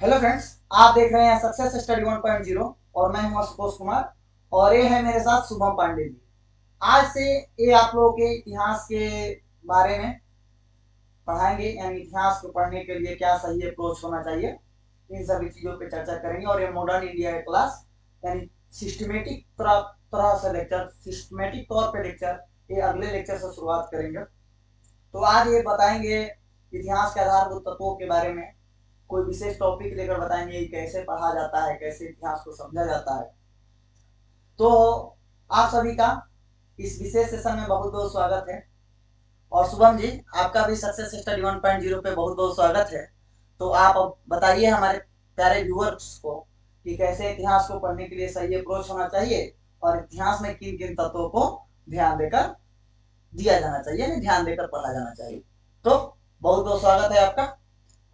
Hello friends, आप देख रहे हैं सक्सेस स्टडी 1.0 और मैं हूं आशुतोष कुमार। और ये है मेरे साथ शुभम पांडे जी। आज से ये आप लोगों के इतिहास के बारे में पढ़ाएंगे, यानी इतिहास को पढ़ने के लिए क्या सही अप्रोच होना चाहिए, इन सभी चीज़ों पे चर्चा करेंगे। और ये मॉडर्न इंडिया क्लास यानी सिस्टमेटिक तरह से लेक्चर, सिस्टमेटिक तौर पे लेक्चर, ये अगले लेक्चर से शुरुआत करेंगे। तो आज ये बताएंगे इतिहास के आधारभूत तत्वों के बारे में, कोई विशेष टॉपिक लेकर बताएंगे कि कैसे पढ़ा जाता है, कैसे इतिहास को समझा जाता है। तो आप सभी का इस विशेष सेशन में बहुत बहुत स्वागत है। और शुभम जी, आपका भी सक्सेस स्टडी 1.0 पे बहुत बहुत स्वागत है। तो आप अब बताइए हमारे प्यारे व्यूअर्स को कि कैसे इतिहास को पढ़ने के लिए सही अप्रोच होना चाहिए और इतिहास में किन किन तत्वों को ध्यान देकर दिया जाना चाहिए, यानी ध्यान देकर पढ़ा जाना चाहिए। तो बहुत बहुत स्वागत है आपका।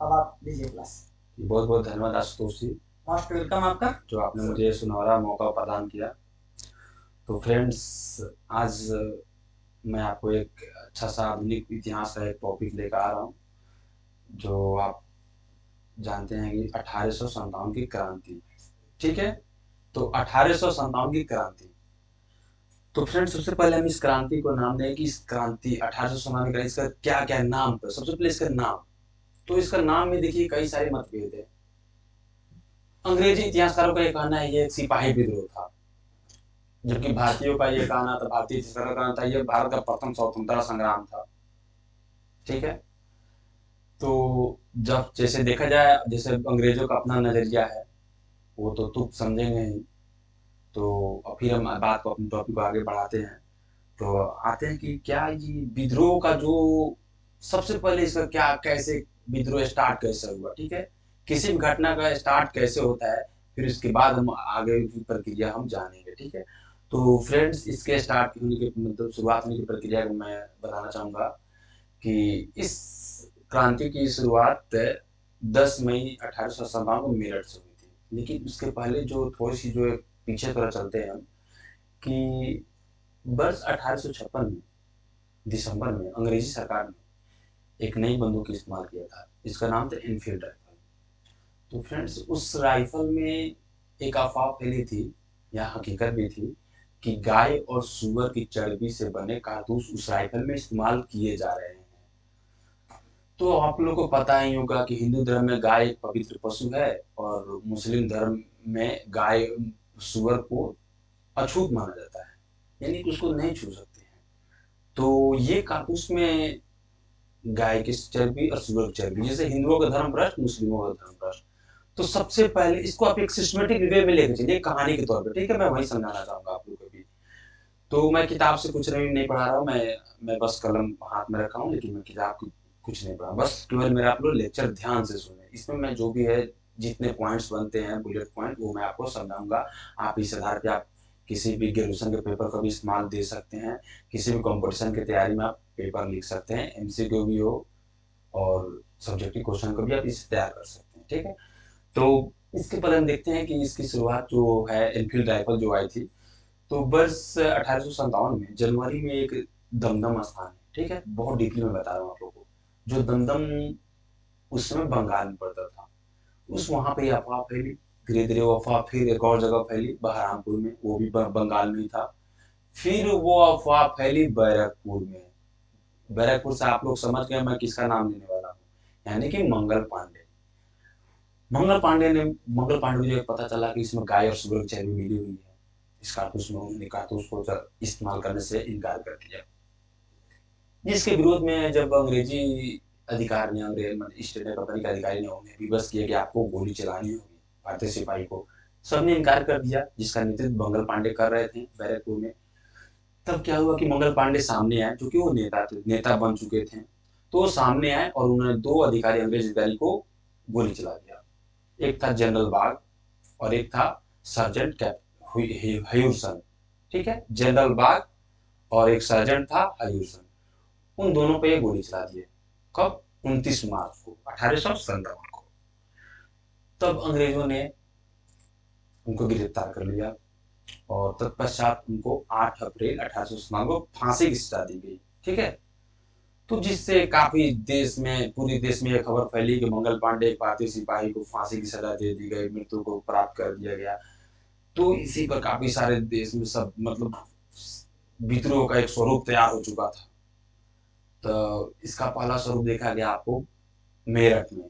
अब आप लीजिए क्लास। बहुत बहुत धन्यवाद आशुतोष जी, मोस्ट वेलकम आपका। जो आपने मुझे सुनहरा मौका प्रदान किया। तो फ्रेंड्स, आज मैं आपको एक अच्छा सा आधुनिक इतिहास का एक टॉपिक लेकर आ रहा हूँ, जो आप जानते हैं कि 1857 की क्रांति। ठीक है, तो 1857 की क्रांति। तो फ्रेंड्स, सबसे पहले हम इस क्रांति को नाम दें कि इस क्रांति 1857 की, इसका क्या क्या नाम पर। सबसे पहले इसका नाम, तो इसका नाम में देखिए कई सारे मतभेद है। अंग्रेजी इतिहासकारों का ये कहना है ये एक सिपाही विद्रोह था, जबकि भारतीयों का ये कहना था, भारतीय इतिहासकारों का कहना था ये भारत का प्रथम स्वतंत्रता संग्राम था। ठीक है, तो जब जैसे देखा जाए, जैसे अंग्रेजों का अपना नजरिया है, वो तो तुक समझेंगे ही। तो अब फिर हम बात को, अपने टॉपिक को आगे बढ़ाते हैं। तो आते हैं कि क्या ये विद्रोह का जो सबसे पहले इसका क्या, कैसे विद्रोह स्टार्ट कैसे हुआ। ठीक है, किसी भी घटना का स्टार्ट कैसे होता है, फिर इसके बाद हम आगे की प्रक्रिया हम जानेंगे। ठीक है, तो फ्रेंड्स, इसके स्टार्ट होने के मतलब शुरुआत होने की प्रक्रिया को मैं बताना चाहूँगा कि इस क्रांति की शुरुआत 10 मई 1857 को मेरठ से हुई थी। लेकिन उसके पहले जो थोड़ी सी जो एक पीछे थोड़ा चलते हैं हम, कि वर्ष 1856 में दिसंबर में अंग्रेजी सरकार ने एक नई बंदूक का इस्तेमाल किया था, जिसका नाम था एनफील्ड राइफल। तो फ्रेंड्स, उस राइफल में एक अफवाह फैली थी, या हकीकत भी थी, कि गाय और सुअर की चर्बी से बने कारतूस उस राइफल में इस्तेमाल किए जा रहे हैं। तो आप लोगों को पता ही होगा कि हिंदू धर्म में गाय एक पवित्र पशु है, और मुस्लिम धर्म में गाय सुअर को अछूत माना जाता है, यानी कि उसको नहीं छू सकते हैं। तो ये कारतूस में गाय की चर्बी और सुअर की चर्बी, जैसे हिंदुओं का धर्म भ्रष्ट, मुस्लिमों का धर्म भ्रष्ट। तो सबसे पहले इसको आप एक सिस्टमेटिक वे में लेकर चलिए, कहानी के तौर पे। ठीक है, मैं वही समझाना चाहूंगा आप लोगों को भी। तो मैं किताब से कुछ नहीं पढ़ा रहा हूँ, मैं बस कलम हाथ में रखा हूँ, लेकिन मैं किताब की कुछ नहीं पढ़ा, बस केवल मेरा आप लोग लेक्चर ध्यान से सुने। इसमें मैं जो भी है, जितने पॉइंट्स बनते हैं बुलेट पॉइंट, वो मैं आपको समझाऊंगा। आप इस आधार पे आप किसी भी ग्रेजुएशन के पेपर का भी इस्तेमाल दे सकते हैं, किसी भी कंपटीशन की तैयारी में आप पेपर लिख सकते हैं, एमसीक्यू भी हो और सब्जेक्टिव क्वेश्चन को भी आप इससे तैयार कर सकते हैं। ठीक है, तो इसके पहले हम देखते हैं कि इसकी शुरुआत जो है, एनफील्ड राइफल जो आई थी, तो वर्ष 1857 में जनवरी में एक दमदम स्थान है। ठीक है, बहुत डीपली मैं बता रहा हूँ आप लोगों को। जो दमदम उस समय बंगाल में पड़ता था, उस वहां पे अफवाह फैली। धीरे धीरे वो अफवाह फिर एक और जगह फैली, बहरामपुर में, वो भी बंगाल में ही था। फिर वो अफवाह फैली बैरकपुर में। बैरकपुर से आप लोग समझ गए मैं किसका नाम लेने वाला हूँ, यानी कि मंगल पांडे। मंगल पांडे को जब पता चला कि इसमें गाय और सुअर की चर्बी मिली हुई है, इस कारतूस में, उन्होंने कारतूस को इस्तेमाल करने से इनकार कर दिया। जिसके विरोध में जब अंग्रेजी अधिकार ने, अंग्रेज ईस्ट इंडिया कंपनी के अधिकारी ने उन्हें विवश किया कि आपको गोली चलानी होगी भारतीय सिपाही को, सबने इनकार कर दिया, जिसका नेतृत्व मंगल पांडे कर रहे थे बैरकपुर में। तब क्या हुआ कि मंगल पांडे सामने आए, जो कि वो नेता थे, नेता बन चुके थे। तो वो सामने आए और उन्होंने दो अधिकारी, अंग्रेज अधिकारी को गोली चला दिया। एक था जनरल बाग और एक था सर्जेंट कैप हयूरसन। ठीक है, जनरल बाग और एक सर्जेंट था हयूरसन, उन दोनों पे ये गोली चला दिए। कब? 29 मार्च को 1857 को। तब अंग्रेजों ने उनको गिरफ्तार कर लिया, और तत्पश्चात उनको 8 अप्रैल 1857 को फांसी की सजा दी गई। ठीक है, तो जिससे काफी देश में, पूरे देश में यह खबर फैली कि मंगल पांडे, एक भारतीय सिपाही को फांसी की सजा दे दी गई, मृत्यु को प्राप्त कर दिया गया। तो इसी पर काफी सारे देश में सब मतलब विद्रोह का एक स्वरूप तैयार हो चुका था। तो इसका पहला स्वरूप देखा गया आपको मेरठ में।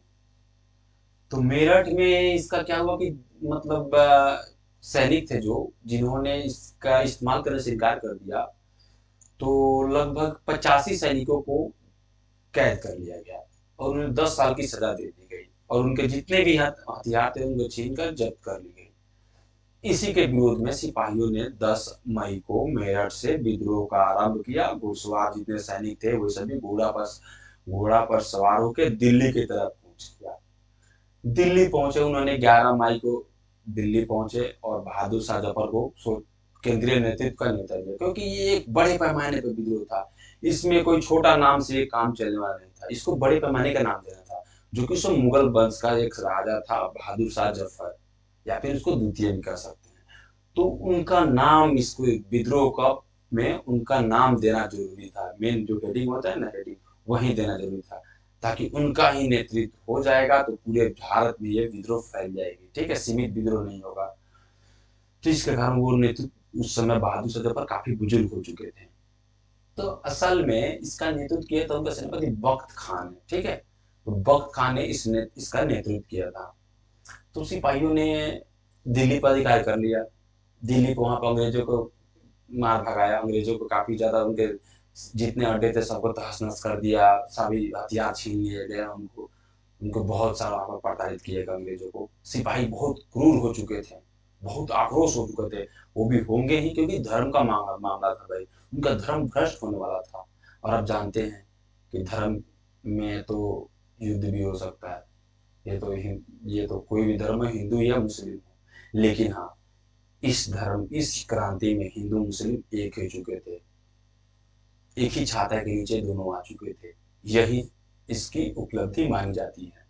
तो मेरठ में इसका क्या हुआ कि मतलब सैनिक थे जो, जिन्होंने इसका इस्तेमाल करने से इनकार कर दिया, तो लगभग 85 सैनिकों को कैद कर लिया गया और उन्हें 10 साल की सजा दे दी गई और उनके जितने भी हथियार थे उनको छीन कर जब्त कर ली गई। इसी के विरोध में सिपाहियों ने 10 मई को मेरठ से विद्रोह का आरंभ किया। घुड़सवार जितने सैनिक थे वो सभी घोड़ा पर सवार होकर दिल्ली की तरफ पहुंच गया। दिल्ली पहुंचे उन्होंने 11 मई को दिल्ली पहुंचे और बहादुर शाह जफर को केंद्रीय नेतृत्व का नेता दिया, क्योंकि ये एक बड़े पैमाने पर विद्रोह था। इसमें कोई छोटा नाम से काम चलने वाला नहीं था, इसको बड़े पैमाने का नाम देना था। जो कि उसको मुगल वंश का एक राजा था बहादुर शाह जफर, या फिर उसको द्वितीय भी कह सकते हैं। तो उनका नाम इसको विद्रोह का में उनका नाम देना जरूरी था। मेन जो हेडिंग होता है ना, हेडिंग वही देना जरूरी था, ताकि उनका ही नेतृत्व हो जाएगा तो पूरे भारत में ये विद्रोह फैल जाएगी। ठीक है, सीमित विद्रोह नहीं होगा। तो इसके कारण वो नेतृत्व उस समय बहादुर शाह जफर काफी बुजुर्ग हो चुके थे। तो असल में इसका नेतृत्व किया था उनका सेनापति बख्त खान ने। ठीक है, तो बख्त खान ने इसका नेतृत्व किया था। तो सिपाहियों ने दिल्ली पर अधिकार कर लिया। दिल्ली को, वहां पर अंग्रेजों को मार भगाया, अंग्रेजों को काफी ज्यादा उनके जितने अड्डे थे सबको तहस नहस कर दिया, सभी हथियार छीन लिए गए उनको, उनको बहुत सारा वहां पर प्रताड़ित किया गया अंग्रेजों को। सिपाही बहुत क्रूर हो चुके थे, बहुत आक्रोश हो चुके थे। वो भी होंगे ही, क्योंकि धर्म का मामला था भाई, उनका धर्म भ्रष्ट होने वाला था। और आप जानते हैं कि धर्म में तो युद्ध भी हो सकता है। ये तो कोई भी धर्म है, हिंदू या मुस्लिम हो, लेकिन हाँ, इस क्रांति में हिंदू मुस्लिम एक हो चुके थे, एक ही छाता के नीचे दोनों आ चुके थे। यही इसकी उपलब्धि मानी जाती है।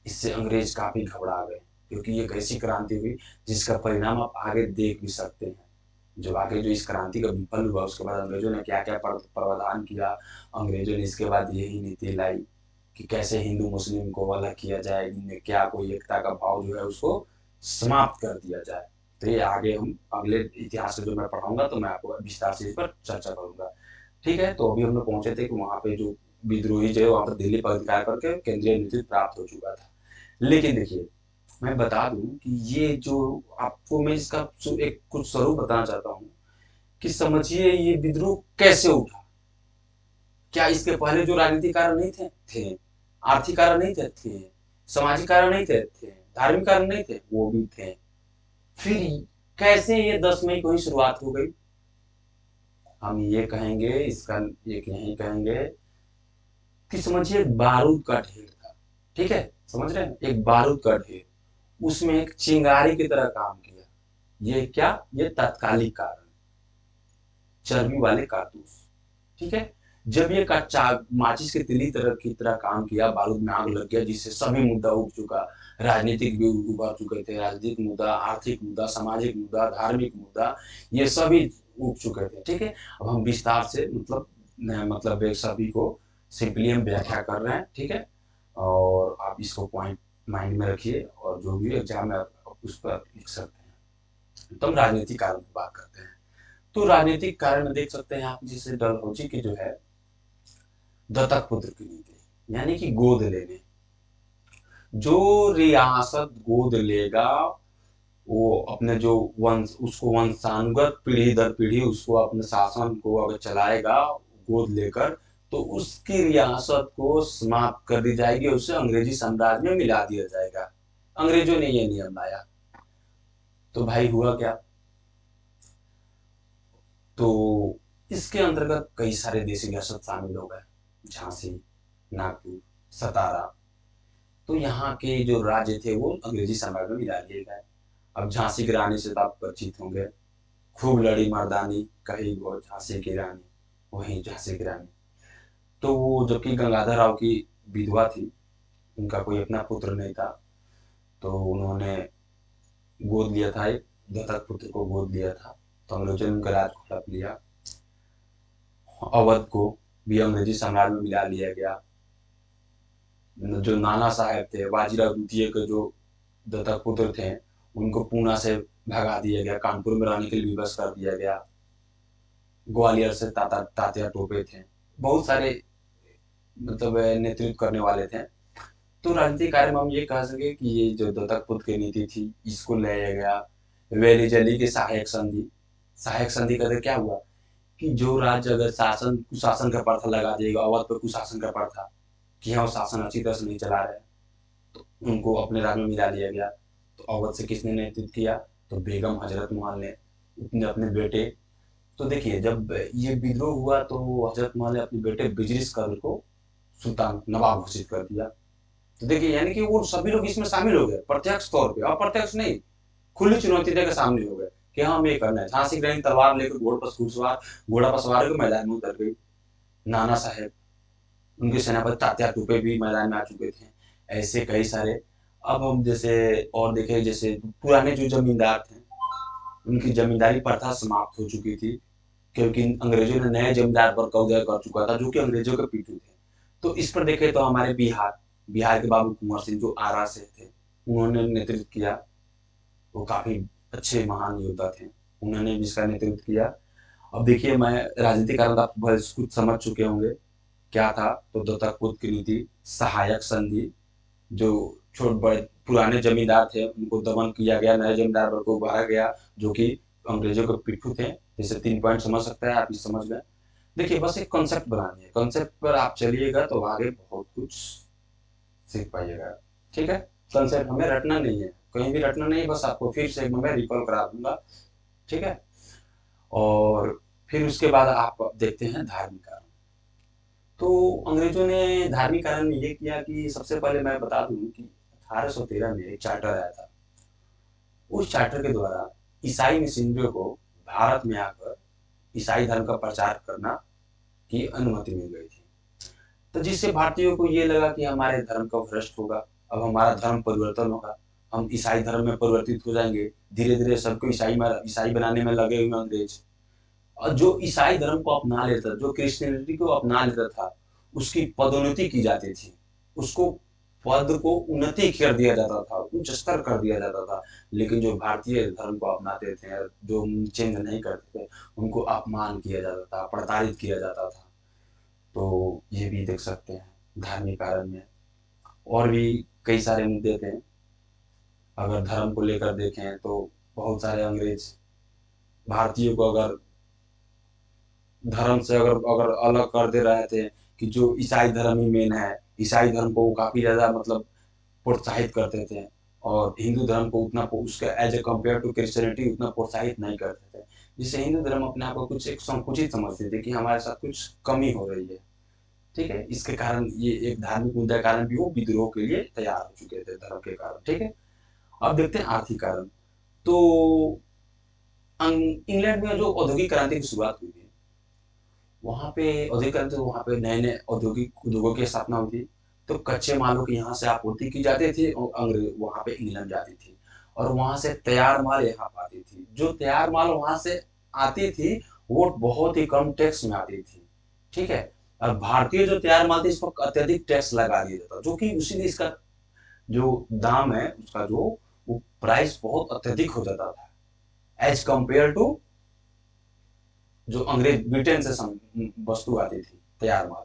इससे अंग्रेज काफी घबरा गए, क्योंकि एक ऐसी क्रांति हुई जिसका परिणाम आप आगे देख भी सकते हैं। जो आगे जो इस क्रांति का विफल हुआ, उसके बाद अंग्रेजों ने क्या क्या प्रावधान किया। अंग्रेजों ने इसके बाद यही नीति लाई कि कैसे हिंदू मुस्लिम को अलग किया जाए, इनमें क्या कोई एकता का भाव जो है उसको समाप्त कर दिया जाए। तो ये आगे हम अगले इतिहास से जो मैं पढ़ाऊंगा तो मैं आपको विस्तार से इस पर चर्चा करूंगा। ठीक है, तो अभी हम लोग पहुंचे थे कि वहां पे जो विद्रोही जो है वहां पर दिल्ली पर अधिकार करके केंद्रीय नेतृत्व प्राप्त हो चुका था। लेकिन देखिए, मैं बता दूं कि ये जो आपको मैं इसका एक कुछ स्वरूप बताना चाहता हूँ कि समझिए ये विद्रोह कैसे उठा। क्या इसके पहले जो राजनीतिक कारण नहीं थे, आर्थिक कारण नहीं थे, सामाजिक कारण नहीं थे, धार्मिक कारण नहीं थे, वो भी थे। फिर कैसे ये 10 मई को ही शुरुआत हो गई? हम ये कहेंगे, इसका एक यही कहेंगे कि समझिए एक बारूद का ढेर था। ठीक है, समझ रहे हैं, एक बारूद का ढेर, उसमें एक चिंगारी की तरह काम किया। ये क्या, ये तात्कालिक कारण, चर्बी वाले कारतूस। ठीक है, जब ये कच्चा माचिस के तिली तरह की तरह काम किया, बारूद में आग लग गया, जिससे सभी मुद्दा उठ चुका। राजनीतिक भी उभर चुके थे, राजनीतिक मुद्दा, आर्थिक मुद्दा, सामाजिक मुद्दा, धार्मिक मुद्दा, ये सभी उठ चुके थे। ठीक है, अब हम विस्तार से मतलब एक सभी को सिंपली हम व्याख्या कर रहे हैं। ठीक है, और आप इसको पॉइंट माइंड में रखिए और जो भी एग्जाम में आप उस पर लिख सकते हैं। तो हम राजनीतिक कारण की बात करते हैं। तो राजनीतिक कारण में देख सकते हैं आप, जैसे डलहौजी की जो है दत्तक पुत्र की नीति, यानी कि गोद लेने। जो रियासत गोद लेगा वो अपने जो वंश, उसको वंशानुगत पीढ़ी दर पीढ़ी उसको अपने शासन को अगर चलाएगा गोद लेकर, तो उसकी रियासत को समाप्त कर दी जाएगी, उसे अंग्रेजी साम्राज्य में मिला दिया जाएगा। अंग्रेजों ने ये नियम लाया। तो भाई हुआ क्या, तो इसके अंतर्गत कई सारे देशी रियासत शामिल हो गए, झांसी, नागपुर, सतारा। तो यहाँ के जो राज्य थे वो अंग्रेजी साम्राज्य में मिला लिए गए। अब झांसी की रानी से तो आप परिचित होंगे, खूब लड़ी मर्दानी कही वो झांसी की रानी, वही झांसी की रानी। तो वो जबकि गंगाधर राव की विधवा थी, उनका कोई अपना पुत्र नहीं था, तो उन्होंने गोद लिया था, एक दत्तक पुत्र को गोद लिया था। तो अंग्रेजों ने उनका राज को हड़प लिया, अवध को भी अंग्रेजी साम्राज्य में मिला लिया गया। जो नाना साहब थे, बाजीराव द्वितीय के जो दत्तक पुत्र थे, उनको पूना से भगा दिया गया, कानपुर में रहने के लिए विवश कर दिया गया। ग्वालियर से तात्या टोपे थे, बहुत सारे मतलब नेतृत्व करने वाले थे। तो राजनीतिक कार्य में हम ये कह सके कि ये जो दत्तक पुत्र की नीति थी, इसको लाया गया। वेलीजली के सहायक संधि, सहायक संधि का क्या हुआ कि जो राज्य अगर शासन कुशासन का प्रथा लगा देगा, अवध पर कुशासन का प्रथा कि हाँ शासन अच्छी तरह से नहीं चला रहे, तो उनको अपने राज्य में मिला लिया गया। तो अवध से किसने नेतृत्व किया? तो बेगम हजरत महल ने अपने बेटे, तो देखिए जब ये विद्रोह हुआ तो हजरत महल ने अपने बेटे बिजरिस कदर को सुल्तान नवाब घोषित कर दिया। तो देखिए यानी कि वो सभी लोग इसमें शामिल हो गए प्रत्यक्ष तौर पे, अप्रत्यक्ष नहीं, खुली चुनौती देकर सामने हो गए कि हाँ हमें करना है। झांसी की रानी तलवार लेकर घोड़ा पर सवार होकर मैदान में उतर गई। नाना साहेब, उनके सेनापति तात्या टोपे भी मैदान में आ चुके थे। ऐसे कई सारे। अब हम जैसे और देखें, जैसे पुराने जो जमींदार थे, उनकी जमींदारी प्रथा समाप्त हो चुकी थी, क्योंकि अंग्रेजों ने नए जमींदार पर कब्जा कर चुका था, जो कि अंग्रेजों के पीछे थे। तो इस पर देखें तो हमारे बिहार के बाबू कुंवर सिंह जो आरा से थे, उन्होंने नेतृत्व किया। वो काफी अच्छे महान योद्धा थे, उन्होंने भी इसका नेतृत्व किया। अब देखिए, मैं राजनीतिक कारण आप कुछ समझ चुके होंगे क्या था। तो दत्तक पुत्र की नीति, सहायक संधि, जो छोट बड़े पुराने जमींदार थे उनको दमन किया गया, नए जमींदार वर्ग को उभारा गया जो कि अंग्रेजों के पिट्ठू थे। जैसे 3 पॉइंट समझ सकते हैं आप, इस समझ गए। देखिए बस एक कॉन्सेप्ट बनानी है, कॉन्सेप्ट पर आप चलिएगा तो आगे बहुत कुछ सीख पाइएगा। ठीक है, कॉन्सेप्ट हमें रटना नहीं है, कहीं भी रटना नहीं, बस आपको फिर से मैं रिकॉल करा दूंगा। ठीक है, और फिर उसके बाद आप देखते हैं धार्मिक कारण। तो अंग्रेजों ने धार्मिक कारण में ये किया कि सबसे पहले मैं बता दूं कि 1813 में एक चार्टर आया था। उस चार्टर के द्वारा ईसाई मिशनरियों को भारत में आकर ईसाई धर्म का प्रचार करना की अनुमति मिल गई थी। तो जिससे भारतीयों को ये लगा कि हमारे धर्म का भ्रष्ट होगा, अब हमारा धर्म परिवर्तन होगा, हम ईसाई धर्म में परिवर्तित हो जाएंगे। धीरे धीरे सबको ईसाई बनाने में लगे हुए अंग्रेज। और जो ईसाई धर्म को अपना लेता, जो क्रिश्चियनिटी को अपना लेता था, उसकी पदोन्नति की जाती थी, उसको पद को उन्नति कर दिया जाता था, उच्च स्तर कर दिया जाता था। लेकिन जो भारतीय धर्म को अपनाते थे, जो चेंज नहीं करते थे, उनको अपमान किया जाता था, प्रताड़ित किया जाता था। तो ये भी देख सकते हैं धार्मिक कारण में। और भी कई सारे मुद्दे थे। अगर धर्म को लेकर देखें तो बहुत सारे अंग्रेज भारतीयों को अगर धर्म से अगर अगर अलग कर दे रहे थे कि जो ईसाई धर्म ही मेन है, ईसाई धर्म को वो काफी ज्यादा मतलब प्रोत्साहित करते थे, और हिंदू धर्म को उतना उसके as a compare to Christianity उतना प्रोत्साहित नहीं करते थे, जिससे हिंदू धर्म अपने आप को कुछ एक संकुचित समझते थे कि हमारे साथ कुछ कमी हो रही है। ठीक है, इसके कारण ये एक धार्मिक मुद्दा के कारण भी वो विद्रोह के लिए तैयार हो चुके थे धर्म के कारण। ठीक है, अब देखते हैं आर्थिक कारण। तो इंग्लैंड में जो औद्योगिक क्रांति की शुरुआत हुई थी, वहाँ पे औद्योगिक क्रांति, वहाँ पे नए नए औद्योगिक उद्योगों की स्थापना हुई थी। तो कच्चे मालों की यहाँ से आपूर्ति की जाती थी और अंग्रेज वहाँ पे इंग्लैंड जाती थी, और वहाँ से तैयार माल यहाँ आती थी। जो तैयार माल वहाँ से आती थी वो बहुत ही कम टैक्स में आती थी। ठीक है, और भारतीय जो तैयार माल थी इस पर अत्यधिक टैक्स लगा दिया जाता, जो कि उसीलिए इसका जो दाम है उसका जो वो प्राइस बहुत अत्यधिक हो जाता था एज कंपेयर टू जो अंग्रेज ब्रिटेन से वस्तु आती थी तैयार माल।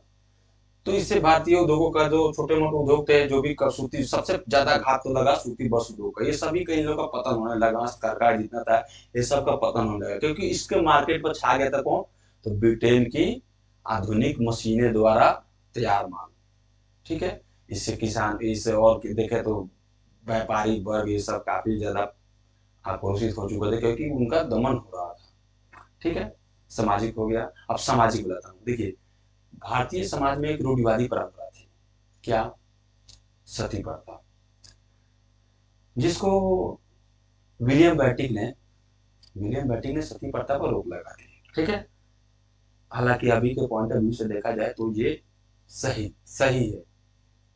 तो इससे भारतीय उद्योगों का जो छोटे मोटे उद्योग थे, जो भी सूती, सबसे ज्यादा घात तो लगा सूती वस्त्र उद्योग का। ये सभी कई लोगों का पतन होने लगा, सरकार जितना था ये सब का पतन होने लगा, क्योंकि इसके मार्केट पर छा गया था कौन? तो ब्रिटेन की आधुनिक मशीनें द्वारा तैयार माल। ठीक है, इससे किसान, इससे और देखे तो व्यापारी वर्ग ये सब काफी ज्यादा आक्रोशित हो चुके थे, क्योंकि उनका दमन हो रहा था। ठीक है, सामाजिक हो गया। अब सामाजिक बताता हूँ। देखिए भारतीय समाज में एक रूढ़िवादी परंपरा थी, क्या? सती प्रथा, जिसको विलियम बेटिक ने सती प्रथा पर रोक लगा दी। ठीक है, हालांकि अभी के पॉइंट ऑफ व्यू से देखा जाए तो ये सही सही है,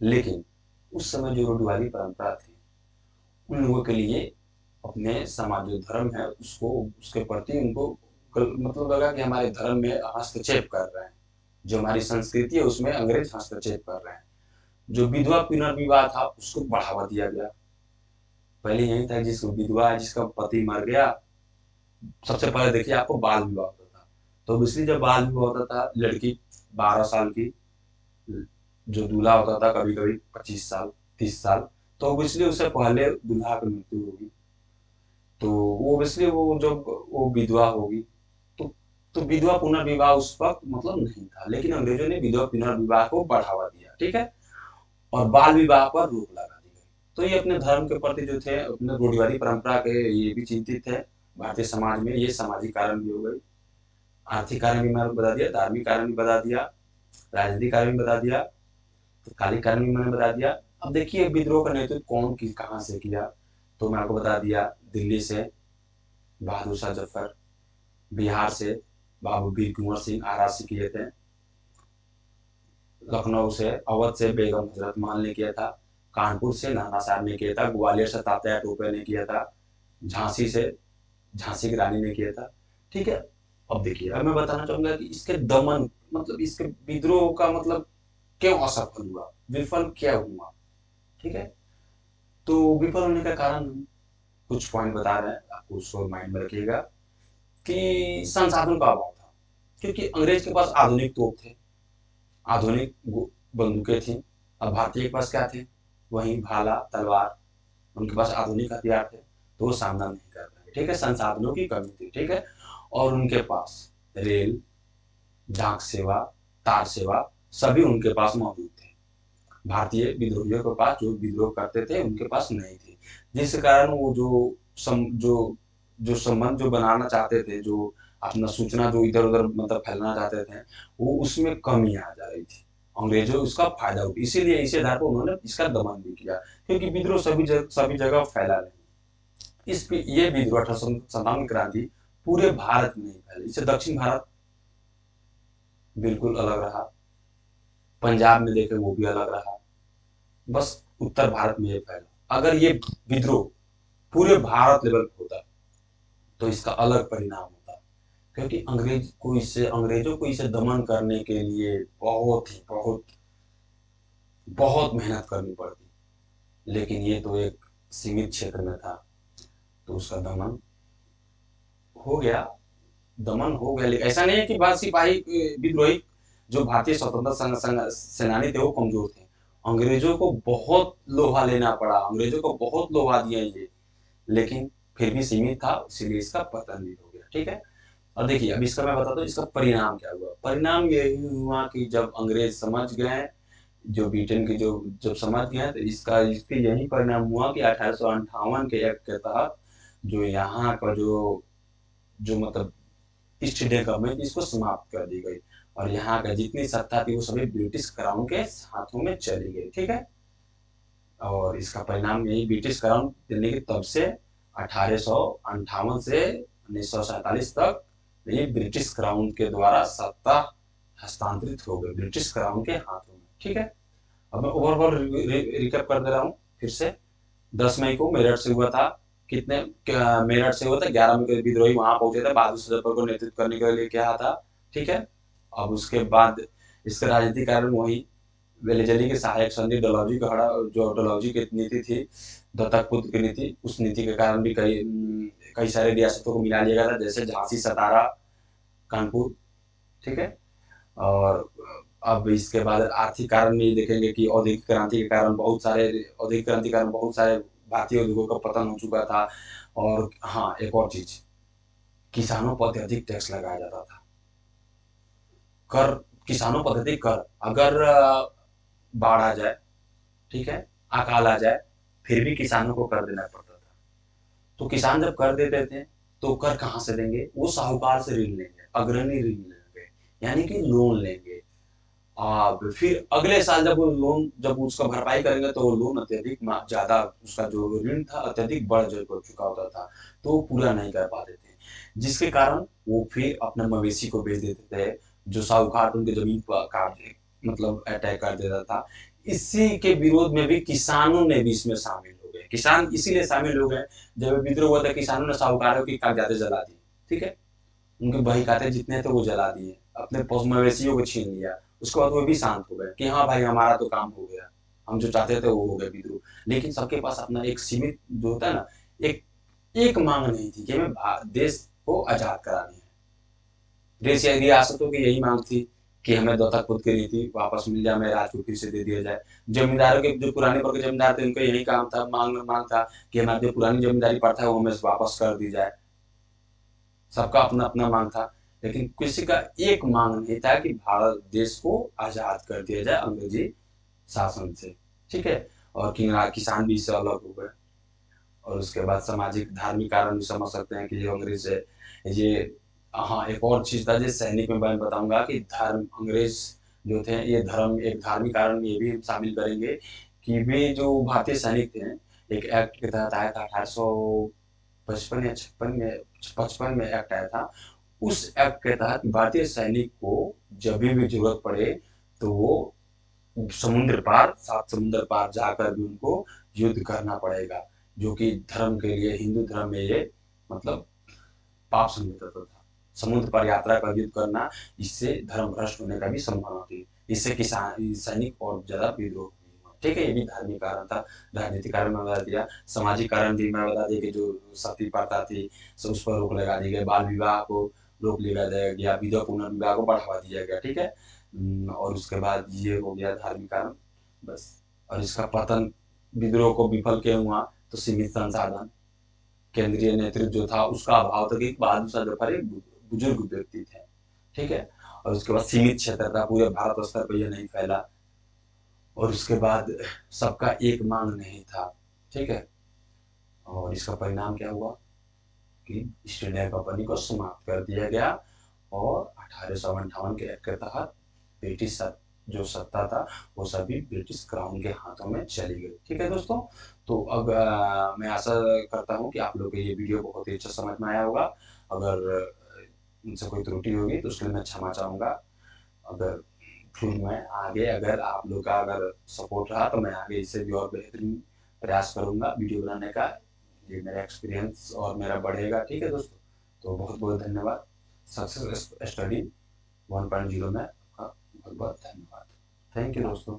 लेकिन उस समय जो रूढ़िवादी परंपरा थी उन लोगों के लिए अपने समाज जो धर्म है उसको, उसके प्रति उनको मतलब लगा कि हमारे धर्म में हस्तक्षेप कर रहे हैं। जो हमारी संस्कृति है उसमें अंग्रेज हस्तक्षेप कर रहे हैं। जो विधवा पुनर्विवाह था उसको बढ़ावा दिया गया। पहले यही था जिसको विधवा है, जिसका पति मर गया, सबसे पहले देखिए आपको बाल विवाह होता था। तो इसलिए जब बाल विवाह होता था, लड़की 12 साल की, जो दूल्हा होता था कभी कभी 25 साल 30 साल, तो इसलिए उससे पहले दूल्हा की मृत्यु होगी, तो वो इसलिए वो जब वो विधवा होगी, तो विधवा पुनर्विवाह उस वक्त मतलब नहीं था, लेकिन अंग्रेजों ने विधवा पुनर्विवाह को बढ़ावा दिया, ठीक है, और बाल विवाह पर रोक लगा दी गई। तो ये अपने धर्म के प्रति जो थे, अपने रूढ़िवादी परंपरा के ये भी चिंतित थे भारतीय समाज में। ये सामाजिक कारण भी हो गई, आर्थिक कारण भी मैंने बता दिया, धार्मिक कारण भी बता दिया, राजनीतिक कारण भी बता दिया, तो कालिक कारण भी मैंने बता दिया। अब देखिए विद्रोह का नेतृत्व कौन कहाँ से किया, तो मैं आपको बता दिया, दिल्ली से बहादुर शाह जफर, बिहार से बाबू वीर कुंवर सिंह आरा से किए थे, लखनऊ से अवध से बेगम हजरत महल ने किया था, कानपुर से नाना साहब ने किया था, ग्वालियर से तात्या टोपे ने किया था, झांसी से झांसी की रानी ने किया था, ठीक है। अब देखिए, अब मैं बताना चाहूंगा कि इसके दमन मतलब इसके विद्रोह का मतलब क्यों असफल हुआ, विफल क्या हुआ, ठीक है। तो विफल होने का कारण कुछ पॉइंट बता रहे हैं, आपको उसको माइंड में रखिएगा कि संसाधन का अभाव था, क्योंकि अंग्रेज के पास आधुनिक तोप थे, आधुनिक बंदूकें थी। अब भारतीय के पास क्या थे, वही भाला तलवार, उनके पास आधुनिक हथियार थे, तो वो सामना नहीं कर पाए, ठीक है, संसाधनों की कमी थी, ठीक है। और उनके पास रेल, डाक सेवा, तार सेवा सभी उनके पास मौजूद थे। भारतीय विद्रोहियों के पास, जो विद्रोह करते थे, उनके पास नहीं थी, जिस कारण वो जो संबंध जो बनाना चाहते थे, जो अपना सूचना जो इधर उधर मतलब फैलाना चाहते थे, वो उसमें कमी आ जा रही थी। अंग्रेजों इसका फायदा उठा, इसीलिए इसी आधार पर उन्होंने इसका दमन भी किया, क्योंकि विद्रोह सभी जगह फैला नहीं। ये विद्रोह 1857 क्रांति पूरे भारत में नहीं फैली, इससे दक्षिण भारत बिल्कुल अलग रहा, पंजाब में देखे वो भी अलग रहा, बस उत्तर भारत में ये फैला। अगर ये विद्रोह पूरे भारत लेवल पे होता तो इसका अलग परिणाम होता, क्योंकि अंग्रेजों को इसे दमन करने के लिए बहुत मेहनत करनी पड़ती, लेकिन ये तो एक सीमित क्षेत्र में था, तो उसका दमन हो गया। लेकिन ऐसा नहीं है कि बस सिपाही विद्रोही जो भारतीय स्वतंत्रता सेनानी थे वो कमजोर थे, अंग्रेजों को बहुत लोहा लेना पड़ा, अंग्रेजों को बहुत लोहा दिया ये, लेकिन फिर भी सीमित था, इसीलिए इसका पतन भी हो गया, ठीक है। और देखिए, अब इसका मैं बताता हूँ इसका परिणाम क्या हुआ। परिणाम यही हुआ कि जब अंग्रेज समझ गए, जो ब्रिटेन के जो जब समझ गए, तो इसके यही परिणाम हुआ कि 1858 के एक्ट के तहत जो यहाँ का जो जो मतलब ईस्ट इंडिया गवर्नमेंट, इसको समाप्त कर दी गई, और यहाँ का जितनी सत्ता थी वो सभी ब्रिटिश क्राउन के हाथों में चली गई, ठीक है। और इसका परिणाम यही ब्रिटिश क्राउन दिल्ली की तब से 1858 से 1947 तक ये ब्रिटिश क्राउन के द्वारा सत्ता हस्तांतरित हो गई ब्रिटिश क्राउन के हाथों में, ठीक है। अब मैं ओवरऑल रिकैप कर दे रहा हूँ फिर से। 10 मई को मेरठ से हुआ था, मेरठ से हुआ था, 11 मई को विद्रोही वहां पहुंचे थे, बहादुर शाह जफर को नेतृत्व करने के लिए क्या था, ठीक है। अब उसके बाद इसका राजनीतिक कारण वही वेलेजली के सहायक संधि डलहौजी का हड़ा, जो डलहौजी की नीति थी, दत्तक पुत्र की नीति, उस नीति के कारण भी कई सारे रियासतों को मिला लिया गया था, जैसे झांसी, सतारा, कानपुर, ठीक है। और अब इसके बाद आर्थिक कारण भी देखेंगे कि औद्योगिक क्रांति के कारण बहुत सारे भारतीय उद्योगों का पतन हो चुका था। और हाँ, एक और चीज, किसानों पर अत्यधिक टैक्स लगाया जाता था, कर, किसानों पर अत्यधिक कर, अगर बाढ़ आ जाए, ठीक है, अकाल आ जाए, फिर भी किसानों को कर देना पड़ता था। तो किसान जब कर देते थे तो कर कहाँ से देंगे, वो साहूकार से ऋण लेंगे, अग्रणी ऋण लेंगे, यानी कि लोन लेंगे। फिर अगले साल जब उसका भरपाई करेंगे तो वो लोन अत्यधिक ज्यादा, उसका जो ऋण था अत्यधिक बढ़ चुका होता था, तो वो पूरा नहीं कर पाते थे, जिसके कारण वो फिर अपने मवेशी को बेच देते थे, जो साहूकार उनके जमीन पर मतलब अटैक कर देता था। इसी के विरोध में भी किसानों ने भी इसमें शामिल हो गए। किसान इसीलिए शामिल हो गए, जब विद्रोह हुआ था किसानों ने साहूकारों की कागजातें जला दी, ठीक है, उनके बही खाते जितने थे वो जला दिए। अपने मवेशियों को छीन लिया। उसके बाद वो भी शांत हो गए कि हाँ भाई हमारा तो काम हो गया, हम जो चाहते थे वो हो गया विद्रोह। लेकिन सबके पास अपना एक सीमित जो होता है ना, एक एक मांग नहीं थी कि हमें देश को आजाद करानी है। देश या रियासतों की यही मांग थी कि हमें दत्तक की नीति वापस मिल जाए, हमें राज को फिर से दे दिया जाए। जमींदारों के जो पुराने वर्ग के जमींदार थे उनका यही काम था, मांग था कि हमारी जो पुरानी जमींदारी प्रथा है वो हमें वापस कर दी जाए। सबका अपना अपना मांग था, लेकिन किसी का एक मांग नहीं था कि भारत देश को आजाद कर दिया जाए अंग्रेजी शासन से। ठीक है, और किसान भी इससे अलग हो गए। और उसके बाद सामाजिक धार्मिक कारण भी समझ सकते हैं कि जो अंग्रेज है ये, हाँ एक और चीज था जो सैनिक में मैं बताऊंगा कि धर्म, अंग्रेज जो थे ये धर्म, एक धार्मिक कारण ये भी शामिल करेंगे कि वे जो भारतीय सैनिक थे, एक एक्ट के तहत आया था 1855 या 56 में, 55 में एक्ट आया था। उस एक्ट के तहत भारतीय सैनिक को जब भी जरूरत पड़े तो वो समुद्र पार, 7 समुद्र पार जाकर भी उनको युद्ध करना पड़ेगा, जो कि धर्म के लिए, हिंदू धर्म में ये मतलब पाप समझा था। समुद्र पर यात्रा कर युद्ध करना, इससे धर्म भ्रष्ट होने का भी संभावना थी। इससे किसान सैनिक और ज्यादा विद्रोह। ठीक है, ये भी धार्मिक कारण था। राजनीतिक कारण मैं बता दिया, सामाजिक कारण भी मैं बता दिया कि जो सती प्रथा थी सब उस पर रोक लगा दी गई, बाल विवाह को रोक लिया गया, विधवा पुनर्विवाह को बढ़ावा दिया गया। ठीक है, और उसके बाद ये हो गया धार्मिक कारण बस। और इसका पतन विद्रोह को विफल क्यों हुआ, तो सीमित संसाधन, केंद्रीय नेतृत्व जो था उसका अभाव था कि बहादुर शाह जफर एक बुजुर्ग व्यक्ति थे। ठीक है, और उसके बाद सीमित क्षेत्र था, पूरे भारत स्तर पर यह नहीं फैला। और उसके बाद सबका एक मांग नहीं था। ठीक है, और इसका परिणाम क्या हुआ कि ईस्ट इंडिया कंपनी को समाप्त कर दिया गया और 1858 के एक्ट के तहत ब्रिटिश जो सत्ता था वो सभी ब्रिटिश क्राउन के हाथों में चली गई। ठीक है दोस्तों, तो अब मैं आशा करता हूँ कि आप लोग को ये वीडियो बहुत ही अच्छा समझ में आया होगा। अगर इनसे कोई त्रुटि होगी तो उसके लिए मैं क्षमा चाहूँगा। अगर फिर मैं आगे, अगर आप लोग का अगर सपोर्ट रहा तो मैं आगे इससे भी और बेहतरीन प्रयास करूँगा वीडियो बनाने का। ये मेरा एक्सपीरियंस और मेरा बढ़ेगा। ठीक है दोस्तों, तो बहुत बहुत धन्यवाद। सक्सेस स्टडी 1.0 में आपका बहुत बहुत धन्यवाद। थैंक यू दोस्तों।